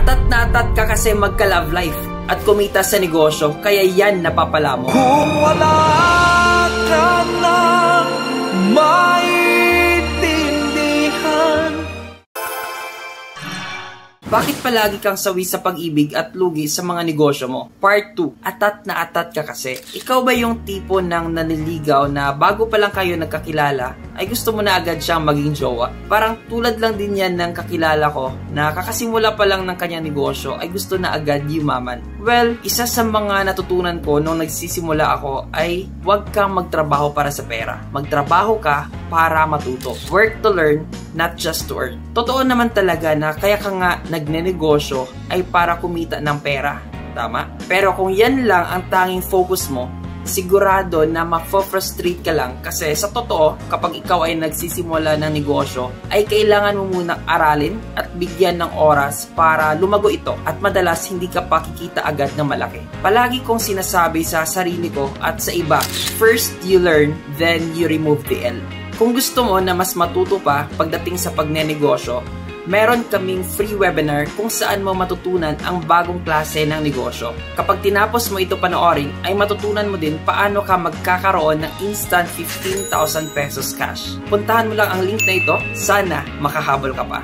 Atat na atat ka kasi magka-love life at kumita sa negosyo, kaya yan napapala mo. Kung wala ka nang maintindihan. Bakit palagi kang sawi sa pag-ibig at lugi sa mga negosyo mo? Part 2. Atat na atat ka kasi. Ikaw ba yung tipo ng naniligaw na bago pa lang kayo nagkakilala, ay gusto mo na agad siyang maging jowa? Parang tulad lang din yan ng kakilala ko na kakasimula pa lang ng kanyang negosyo ay gusto na agad yumaman. Well, isa sa mga natutunan ko nung nagsisimula ako ay huwag kang magtrabaho para sa pera. Magtrabaho ka para matuto. Work to learn, not just to earn. Totoo naman talaga na kaya ka nga nagnenegosyo ay para kumita ng pera. Tama? Pero kung yan lang ang tanging focus mo, sigurado na ma-frustrate ka lang kasi sa totoo, kapag ikaw ay nagsisimula ng negosyo, ay kailangan mo munang aralin at bigyan ng oras para lumago ito at madalas hindi ka pakikita agad ng malaki. Palagi kong sinasabi sa sarili ko at sa iba, first you learn, then you remove the L. Kung gusto mo na mas matuto pa pagdating sa pagnenegosyo, meron kaming free webinar kung saan mo matutunan ang bagong klase ng negosyo. Kapag tinapos mo ito panoorin, ay matutunan mo din paano ka magkakaroon ng instant 15,000 pesos cash. Puntahan mo lang ang link na ito, sana makahabol ka pa.